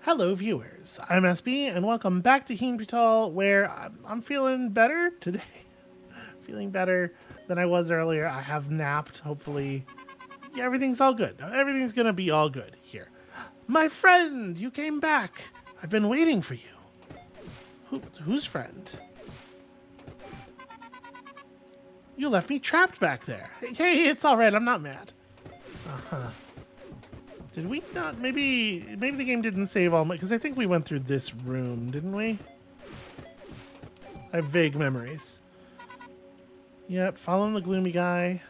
Hello, viewers. I'm SB, and welcome back to HYNPYTOL, where I'm feeling better today. Feeling better than I was earlier. I have napped, hopefully. Yeah, everything's all good. Everything's gonna be all good here. My friend, you came back. I've been waiting for you. Whose friend? You left me trapped back there. Hey, it's all right. I'm not mad. Did we not? Maybe the game didn't save all my... Because I think we went through this room, didn't we? I have vague memories. Yep, following the gloomy guy.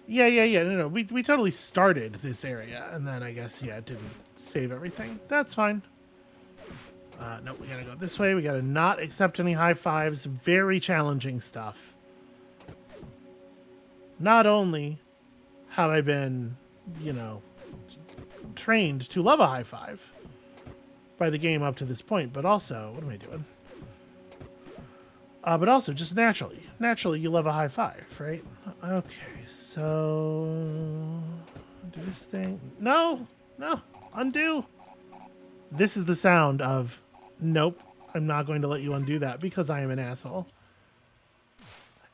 Yeah. No. We totally started this area, and then I guess, yeah, it didn't save everything. That's fine. No, we gotta go this way. We gotta not accept any high fives. Very challenging stuff. Not only have I been, trained to love a high five by the game up to this point, but also, what am I doing? But also, just naturally. Naturally, you love a high five, right? Okay, so... do this thing. No! Undo! This is the sound of, nope, I'm not going to let you undo that because I am an asshole.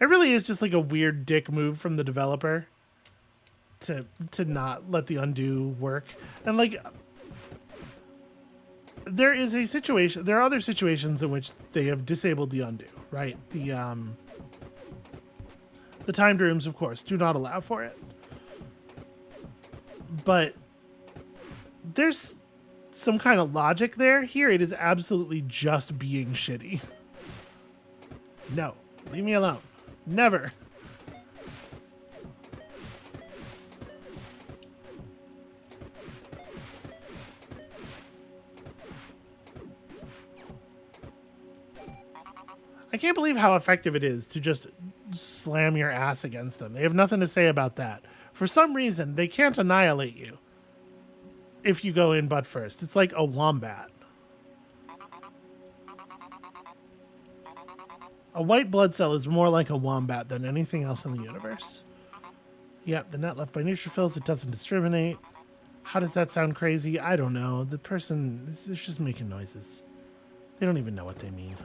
It really is just like a weird dick move from the developer to not let the undo work. And like, there are other situations in which they have disabled the undo, right? The timed rooms, of course, do not allow for it. But there's some kind of logic there. Here it is absolutely just being shitty. No, leave me alone. Never. I can't believe how effective it is to just slam your ass against them. They have nothing to say about that. For some reason, they can't annihilate you if you go in butt first. It's like a wombat. A white blood cell is more like a wombat than anything else in the universe. Yep, the net left by neutrophils, it doesn't discriminate. How does that sound crazy? I don't know. The person is just making noises. They don't even know what they mean.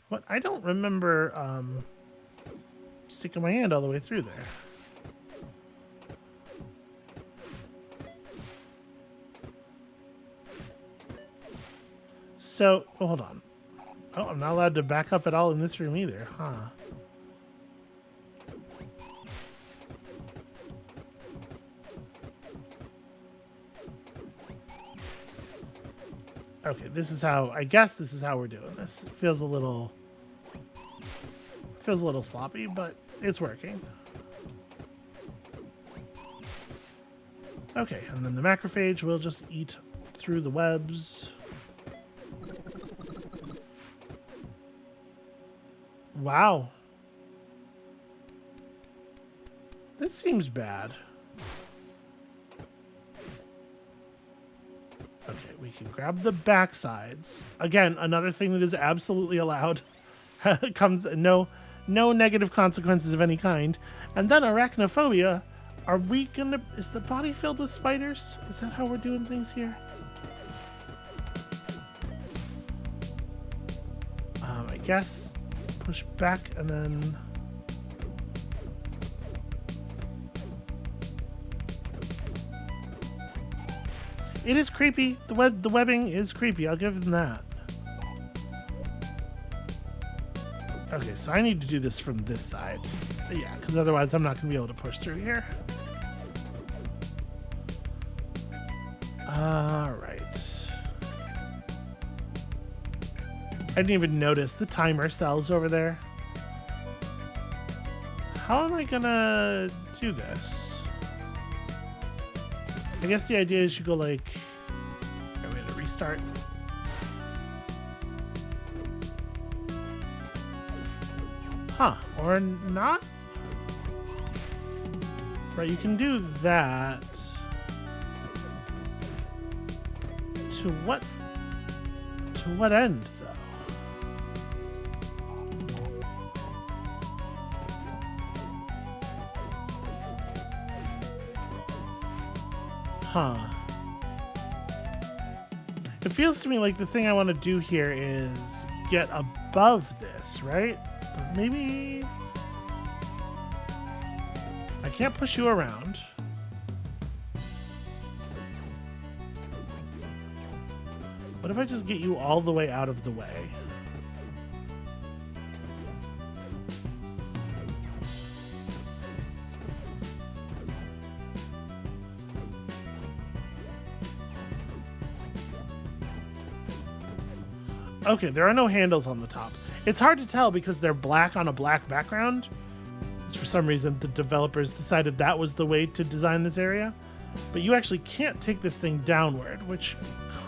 What? I don't remember sticking my hand all the way through there. So, hold on. Oh, I'm not allowed to back up at all in this room either, huh? Okay, I guess this is how we're doing this. It feels a little sloppy, but it's working. Okay, and then the macrophage will just eat through the webs. Wow. This seems bad. Okay, we can grab the back sides. Again, another thing that is absolutely allowed. Comes no negative consequences of any kind. And then arachnophobia. Is the body filled with spiders? Is that how we're doing things here? I guess push back and then... It is creepy. The webbing is creepy. I'll give them that. Okay, so I need to do this from this side. Yeah, because otherwise I'm not going to be able to push through here. All right. I didn't even notice the timer cells over there. How am I going to do this? I guess the idea is you go like... I'm going to restart. Huh, or not? Right, you can do that. To what end, though? Huh. It feels to me like the thing I want to do here is get above this, right? But maybe... I can't push you around. What if I just get you all the way out of the way? Okay, there are no handles on the top. It's hard to tell because they're black on a black background. For some reason, the developers decided that was the way to design this area. But you actually can't take this thing downward, which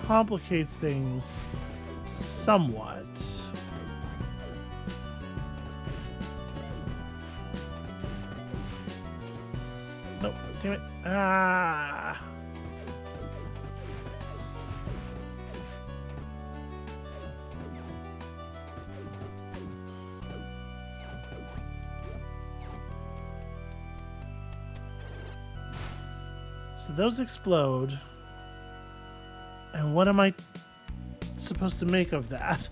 complicates things somewhat. Nope, damn it. Ah. So those explode. And what am I supposed to make of that?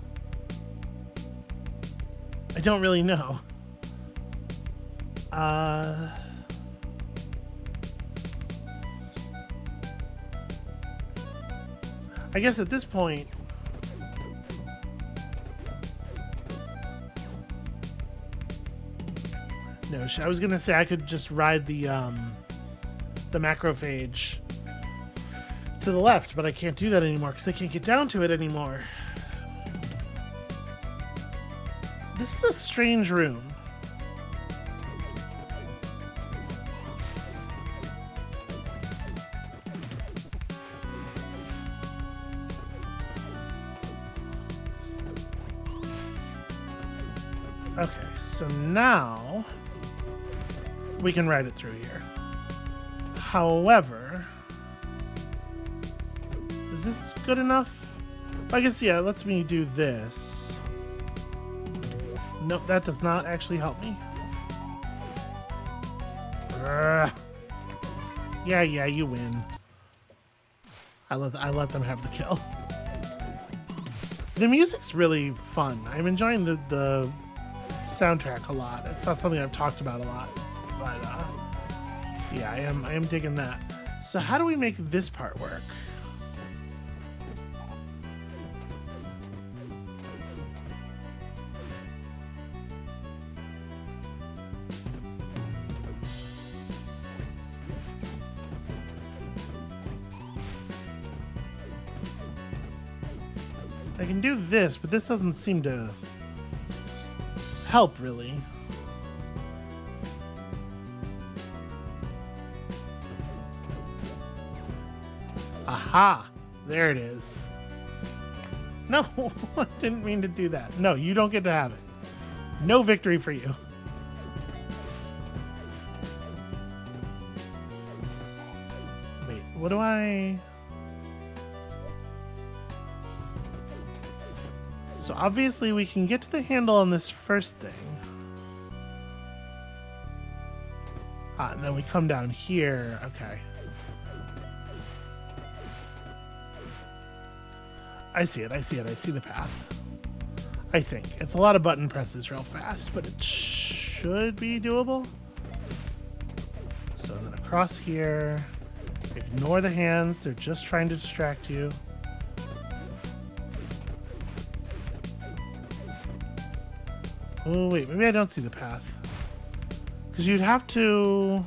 I don't really know. I guess at this point... No, I was gonna say I could just ride the macrophage to the left, but I can't do that anymore because I can't get down to it anymore. This is a strange room. Okay, so now we can ride it through here. However, is this good enough? I guess, yeah, it lets me do this. Nope, that does not actually help me. Yeah, you win. I let them have the kill. The music's really fun. I'm enjoying the soundtrack a lot. It's not something I've talked about a lot, but yeah, I am digging that. So how do we make this part work? I can do this, but this doesn't seem to help really. Aha! There it is. No, I didn't mean to do that. No, you don't get to have it. No victory for you. Wait, what do I... So obviously we can get to the handle on this first thing. Ah, and then we come down here. Okay. I see it, I see the path. I think. It's a lot of button presses real fast, but it should be doable. So then across here. Ignore the hands, they're just trying to distract you. Oh, wait, maybe I don't see the path. Because you'd have to...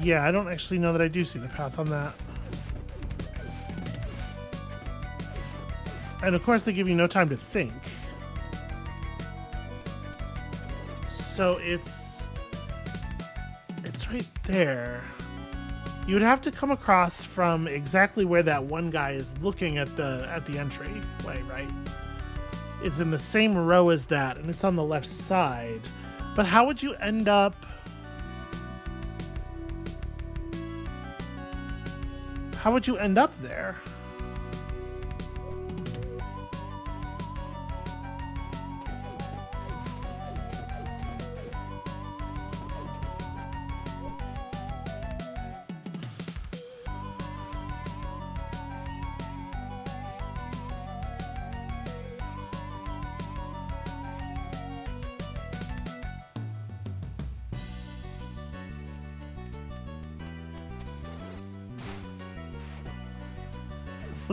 Yeah, I don't actually know that I do see the path on that. And of course they give you no time to think. So it's right there. You would have to come across from exactly where that one guy is looking at the entryway, right? It's in the same row as that, and it's on the left side. But how would you end up... How would you end up there?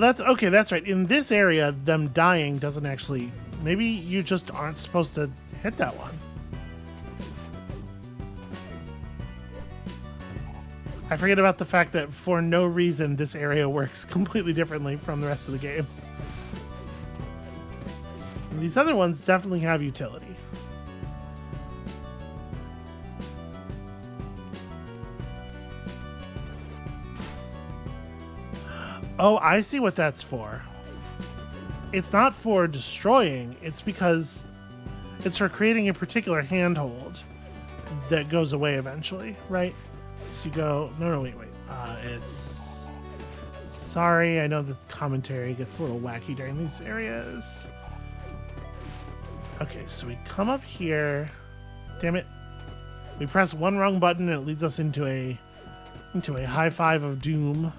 Well, that's okay. That's right. In this area, them dying doesn't actually. Maybe you just aren't supposed to hit that one. I forget about the fact that for no reason this area works completely differently from the rest of the game. And these other ones definitely have utility. Oh, I see what that's for. It's not for destroying, it's because it's for creating a particular handhold that goes away eventually, right? So you go, no, wait. It's... Sorry, I know the commentary gets a little wacky during these areas. Okay, so we come up here. Damn it. We press one wrong button and it leads us into a high five of doom.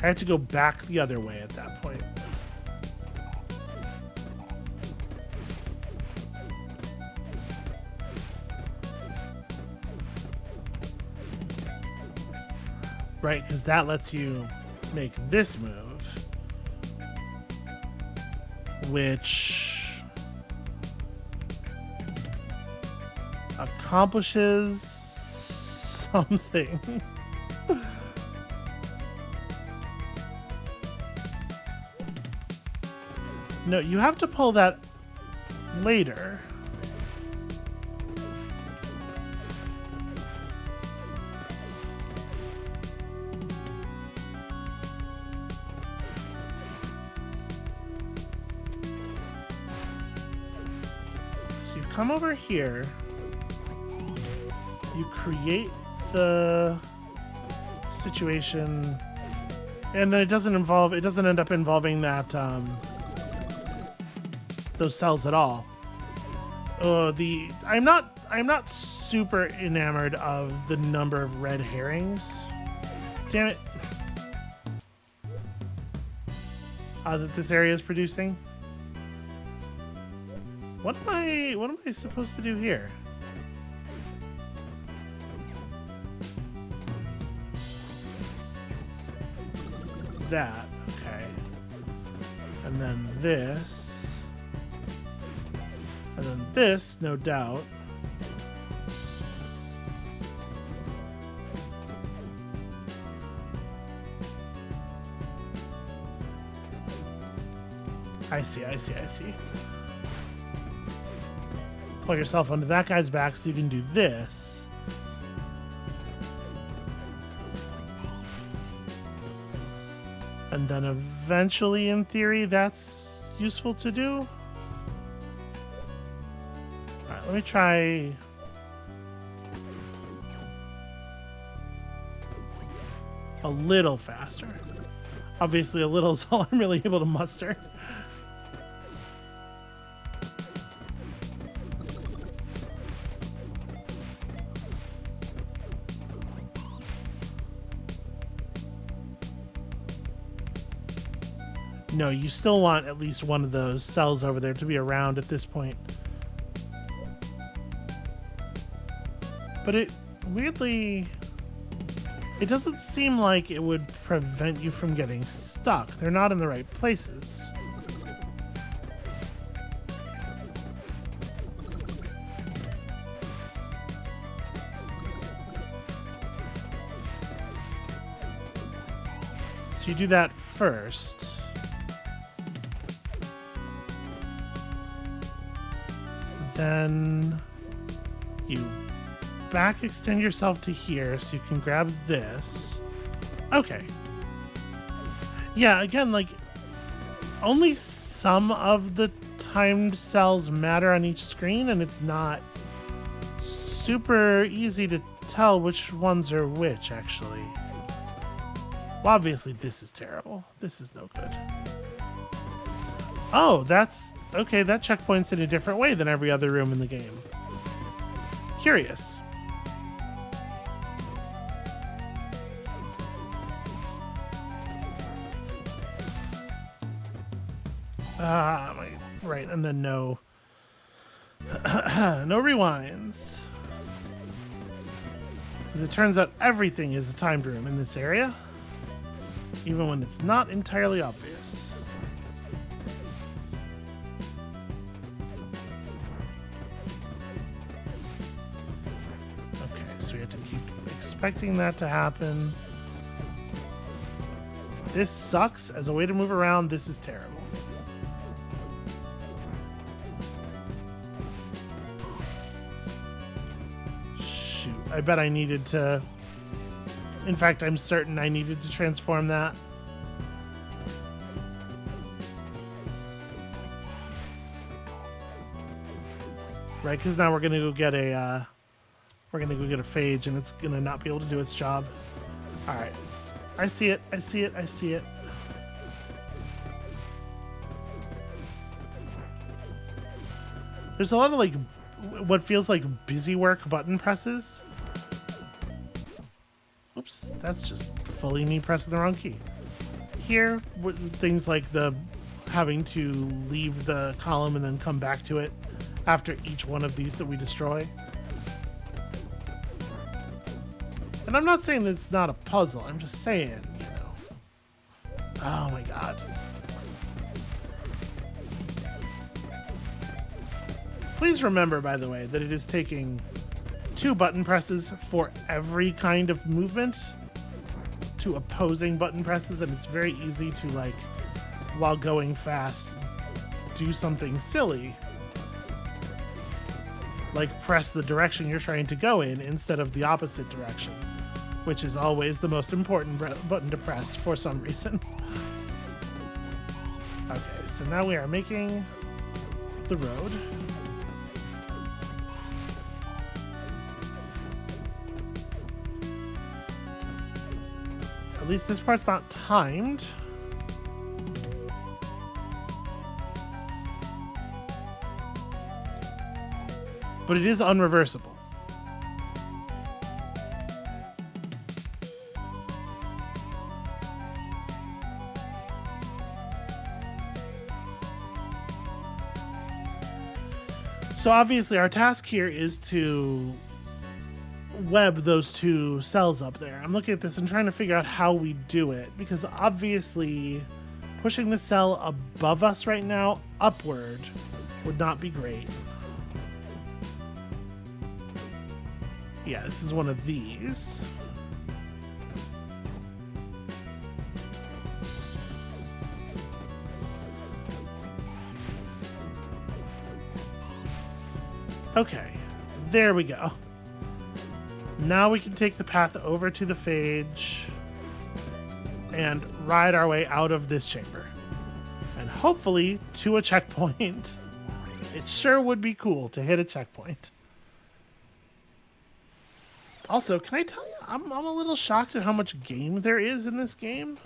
I have to go back the other way at that point. Right, because that lets you make this move, which accomplishes something. No, you have to pull that later. So you come over here, you create the situation, and then it doesn't end up involving that those cells at all. I'm not super enamored of the number of red herrings. Damn it. That this area is producing. What am I supposed to do here? That, okay. And then this. And then this, no doubt. I see. Pull yourself onto that guy's back so you can do this. And then eventually, in theory, that's useful to do. Alright, let me try... a little faster. Obviously, a little is all I'm really able to muster. No, you still want at least one of those cells over there to be around at this point. But it weirdly... it doesn't seem like it would prevent you from getting stuck. They're not in the right places. So you do that first. Then you back extend yourself to here so you can grab this. Okay. Yeah, again, like, only some of the timed cells matter on each screen, and it's not super easy to tell which ones are which, actually. Well, obviously, this is terrible. This is no good. Oh, that's... okay, that checkpoint's in a different way than every other room in the game. Curious. Right, and then no. No rewinds. Because it turns out everything is a timed room in this area, even when it's not entirely obvious. Okay, so we have to keep expecting that to happen. This sucks. As a way to move around, this is terrible. Shoot, I bet I needed to... In fact, I'm certain I needed to transform that. Right, because now we're gonna go get a phage, and it's gonna not be able to do its job. All right, I see it. I see it. I see it. There's a lot of like what feels like busy work button presses. Oops, that's just fully me pressing the wrong key. Here, things like the having to leave the column and then come back to it after each one of these that we destroy. And I'm not saying that it's not a puzzle. I'm just saying, you know. Oh my god. Please remember, by the way, that it is taking 2 button presses for every kind of movement to opposing button presses, and it's very easy to, like, while going fast, do something silly, like press the direction you're trying to go in instead of the opposite direction, which is always the most important button to press for some reason. Okay, so now we are making the road. At least this part's not timed. But it is unreversible. So obviously our task here is to web those 2 cells up there. I'm looking at this and trying to figure out how we do it, because obviously pushing the cell above us right now upward would not be great. Yeah, this is one of these. Okay, there we go. Now we can take the path over to the phage and ride our way out of this chamber. And hopefully to a checkpoint. It sure would be cool to hit a checkpoint. Also, can I tell you, I'm a little shocked at how much game there is in this game.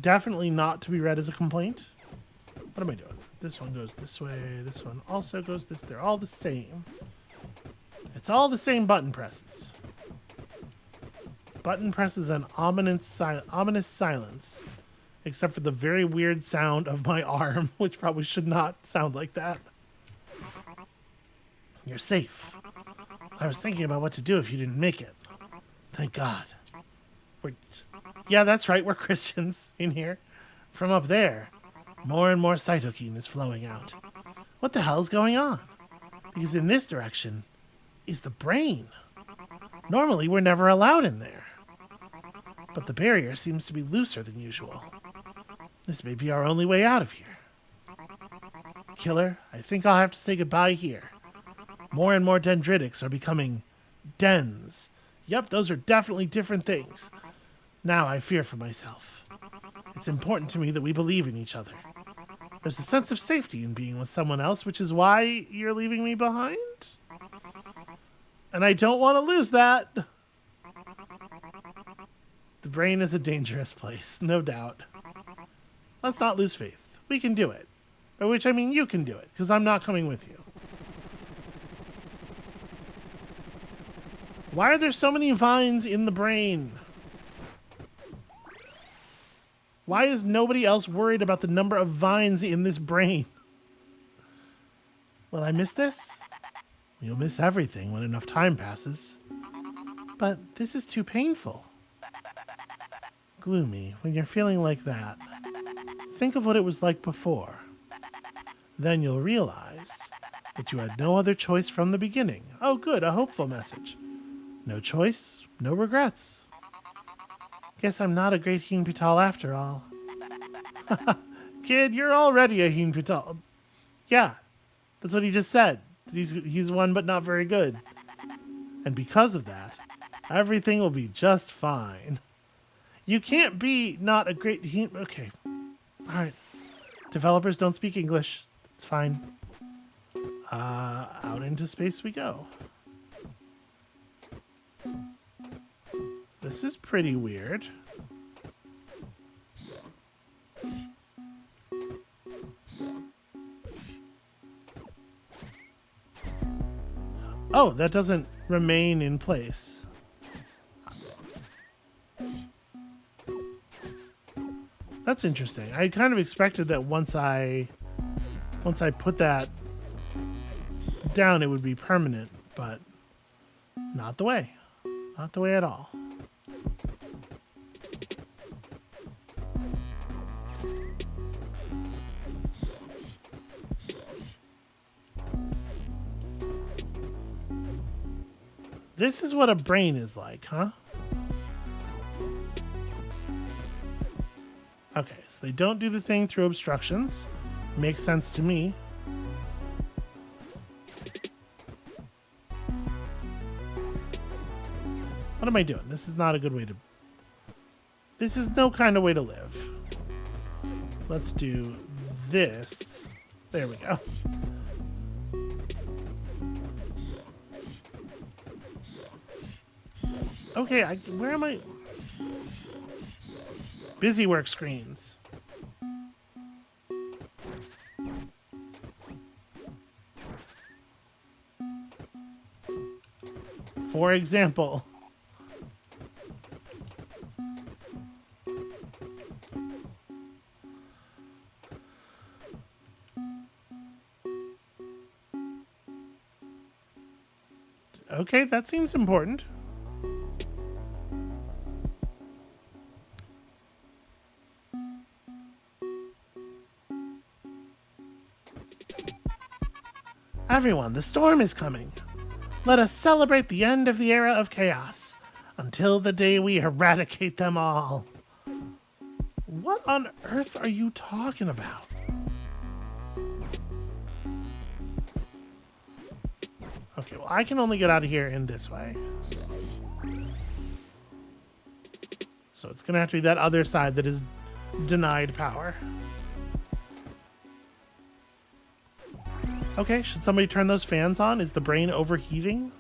Definitely not to be read as a complaint. What am I doing? This one goes this way. This one also goes this. They're all the same. It's all the same button presses. Button presses an ominous silence. Except for the very weird sound of my arm, which probably should not sound like that. You're safe. I was thinking about what to do if you didn't make it. Thank God. Yeah, that's right. We're Christians in here. From up there, more and more cytokine is flowing out. What the hell's going on? Because in this direction is the brain. Normally, we're never allowed in there. But the barrier seems to be looser than usual. This may be our only way out of here. Killer, I think I'll have to say goodbye here. More and more dendritics are becoming dens. Yep, those are definitely different things. Now I fear for myself. It's important to me that we believe in each other. There's a sense of safety in being with someone else, which is why you're leaving me behind? And I don't want to lose that. The brain is a dangerous place, no doubt. Let's not lose faith. We can do it. By which I mean you can do it, because I'm not coming with you. Why are there so many vines in the brain? Why is nobody else worried about the number of vines in this brain? Will I miss this? You'll miss everything when enough time passes. But this is too painful. Gloomy, when you're feeling like that, think of what it was like before. Then you'll realize that you had no other choice from the beginning. Oh good, a hopeful message. No choice, no regrets. Guess I'm not a great HYNPYTOL after all. Kid, you're already a HYNPYTOL. Yeah, that's what he just said. He's one but not very good. And because of that, everything will be just fine. You can't be not a great Okay. Alright. Developers don't speak English. It's fine. Out into space we go. This is pretty weird. Oh, that doesn't remain in place. That's interesting. I kind of expected that once I put that down, it would be permanent, but not the way. Not the way at all. This is what a brain is like, huh? Okay, so they don't do the thing through obstructions. Makes sense to me. What am I doing? This is not a good way to... This is no kind of way to live. Let's do this. There we go. Okay, where am I? Busy work screens. For example. Okay, that seems important. Everyone, the storm is coming. Let us celebrate the end of the era of chaos until the day we eradicate them all. What on earth are you talking about? Okay, well, I can only get out of here in this way. So it's going to have to be that other side that is denied power. Okay, should somebody turn those fans on? Is the brain overheating?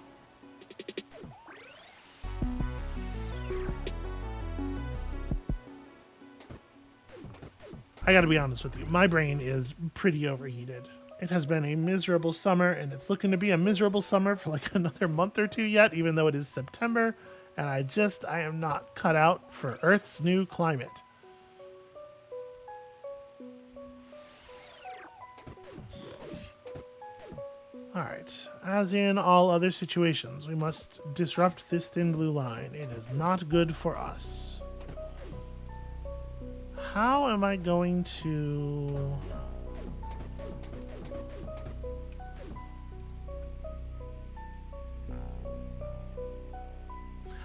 I gotta be honest with you, my brain is pretty overheated. It has been a miserable summer, and it's looking to be a miserable summer for like another month or two yet, even though it is September, and I am not cut out for Earth's new climate. Alright, as in all other situations, we must disrupt this thin blue line. It is not good for us. How am I going to...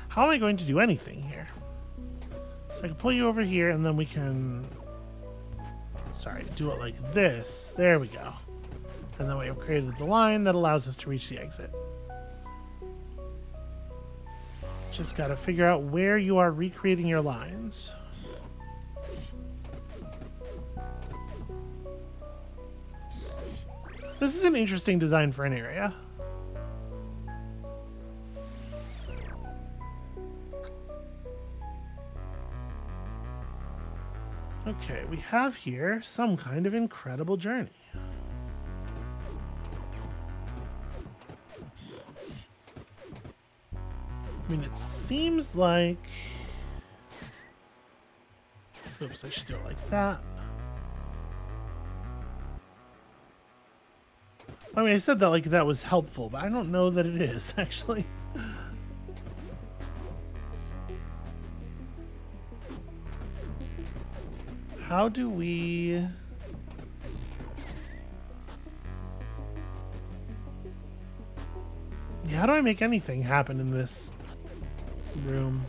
How am I going to do anything here? So I can pull you over here, and then we can... Sorry, do it like this. There we go. And then we have created the line that allows us to reach the exit. Just got to figure out where you are recreating your lines. This is an interesting design for an area. Okay, we have here some kind of incredible journey. I mean, it seems like... Oops, I should do it like that. I mean, I said that like that was helpful, but I don't know that it is, actually. How do we... Yeah, how do I make anything happen in this room?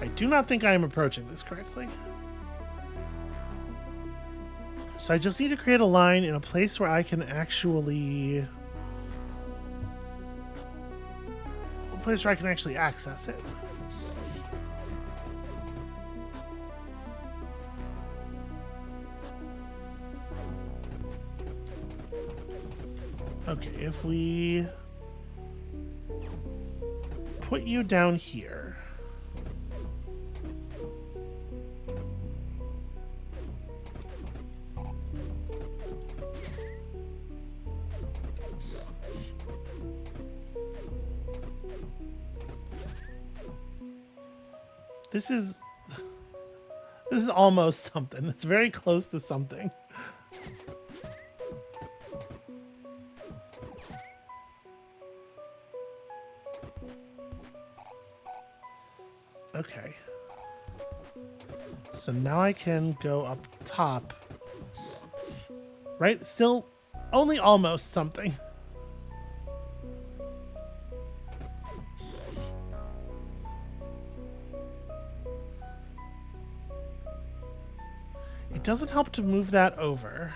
I do not think I am approaching this correctly. So I just need to create a line in a place where I can actually... A place where I can actually access it. Okay, if we put you down here. This is almost something. It's very close to something. Okay. So now I can go up top. Right? Still only almost something. It doesn't help to move that over.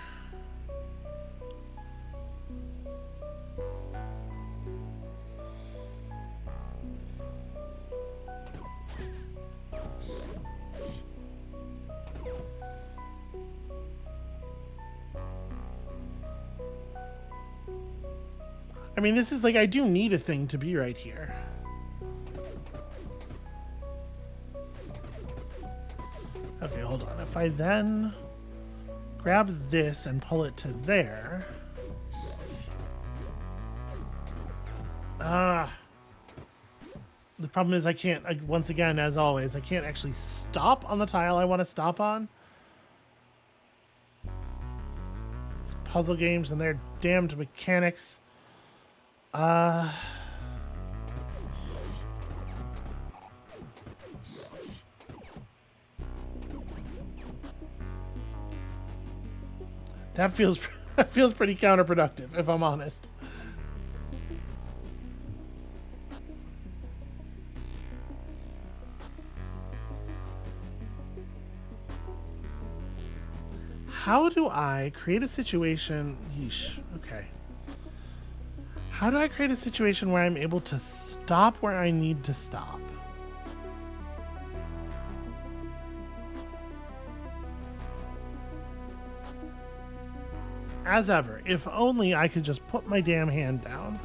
I mean, this is like, I do need a thing to be right here. Okay, hold on. If I then grab this and pull it to there. The problem is I can't, once again, as always, I can't actually stop on the tile I want to stop on. These puzzle games and their damned mechanics. That feels pretty counterproductive, if I'm honest. How do I create a situation? Yeesh. Okay. How do I create a situation where I'm able to stop where I need to stop? As ever, if only I could just put my damn hand down.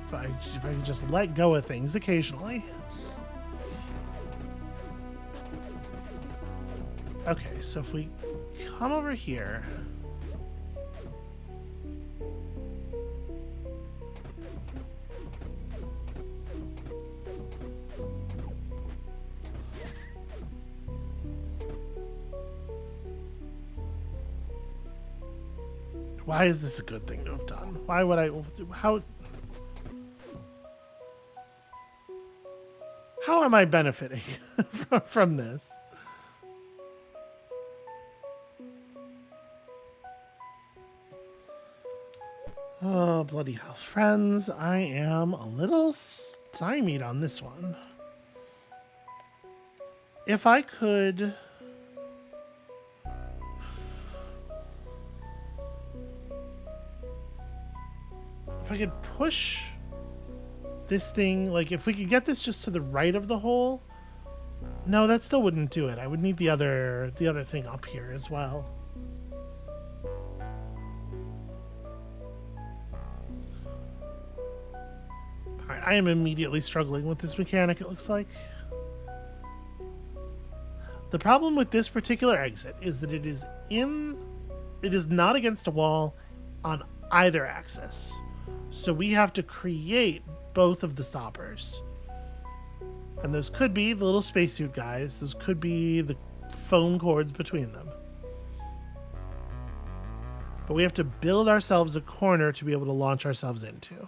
If I could just let go of things occasionally. Okay, so if we come over here. Why is this a good thing to have done? Why would I... How am I benefiting from this? Oh, bloody hell. Friends, I am a little stymied on this one. If I could... If I could push this thing, like if we could get this just to the right of the hole. No, that still wouldn't do it. I would need the other thing up here as well. I am immediately struggling with this mechanic, it looks like. The problem with this particular exit is that it is not against a wall on either axis. So we have to create both of the stoppers. And those could be the little spacesuit guys. Those could be the foam cords between them. But we have to build ourselves a corner to be able to launch ourselves into.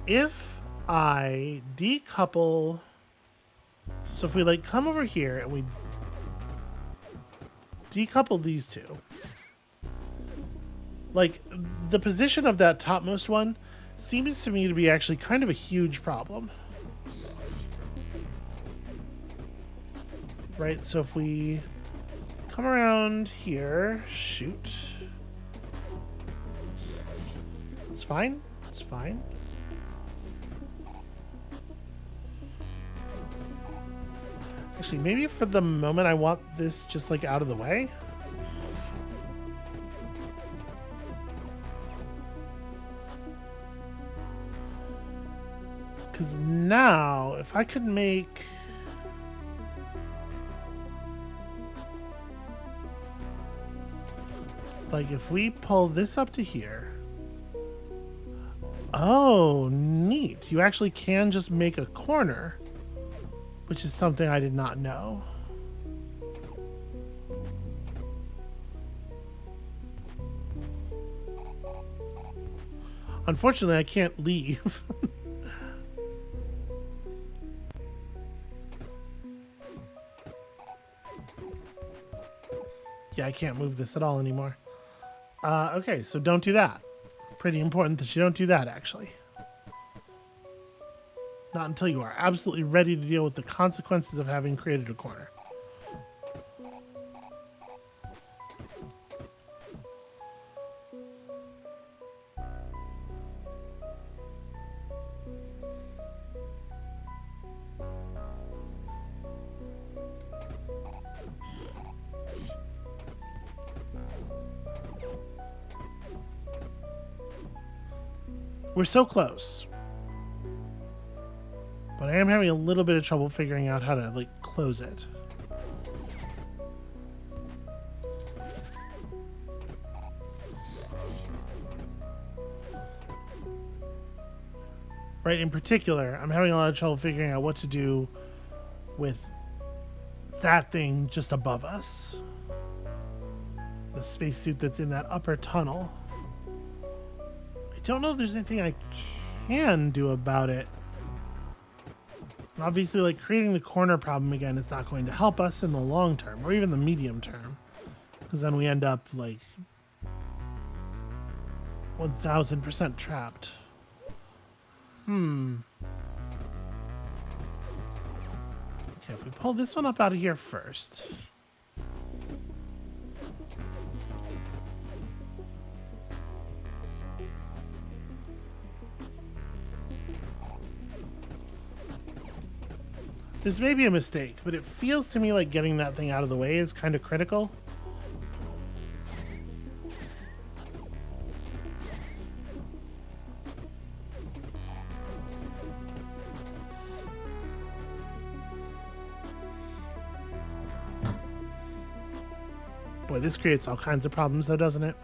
If I decouple... So if we like come over here and we decouple these two, like the position of that topmost one seems to me to be actually kind of a huge problem. Right, so if we come around here, shoot. It's fine, it's fine. Actually, maybe for the moment I want this just like out of the way. Because now, if I could make... Like, if we pull this up to here... Oh, neat. You actually can just make a corner, which is something I did not know. Unfortunately, I can't leave. Yeah, I can't move this at all anymore. Okay, so don't do that. Pretty important that you don't do that, actually. Not until you are absolutely ready to deal with the consequences of having created a corner. We're so close. But I am having a little bit of trouble figuring out how to, like, close it. Right, in particular, I'm having a lot of trouble figuring out what to do with that thing just above us. The spacesuit that's in that upper tunnel. I don't know if there's anything I can do about it. Obviously, like, creating the corner problem again is not going to help us in the long term, or even the medium term. Because then we end up, like, 1000% trapped. Okay, if we pull this one up out of here first. This may be a mistake, but it feels to me like getting that thing out of the way is kind of critical. Boy, this creates all kinds of problems though, doesn't it?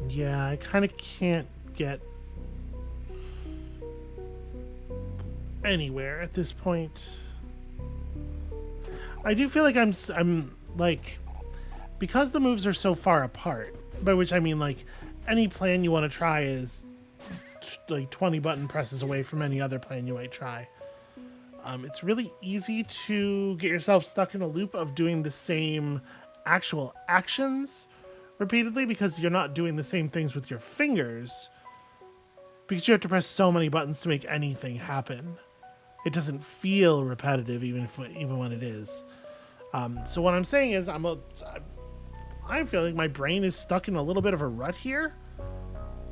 Yeah, I kind of can't get anywhere at this point. I do feel like I'm like, because the moves are so far apart, by which I mean like any plan you want to try is like 20 button presses away from any other plan you might try. It's really easy to get yourself stuck in a loop of doing the same actual actions repeatedly because you're not doing the same things with your fingers, because you have to press so many buttons to make anything happen. It doesn't feel repetitive even when it is. So what I'm saying is I'm feeling my brain is stuck in a little bit of a rut here.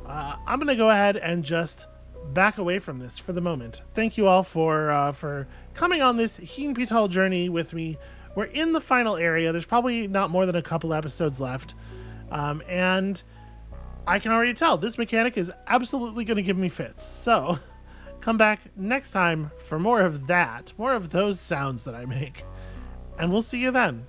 I'm gonna go ahead and just back away from this for the moment. Thank you all for coming on this HYNPYTOL journey with me. We're in the final area. There's probably not more than a couple episodes left. And I can already tell this mechanic is absolutely going to give me fits. So come back next time for more of that, more of those sounds that I make. And we'll see you then.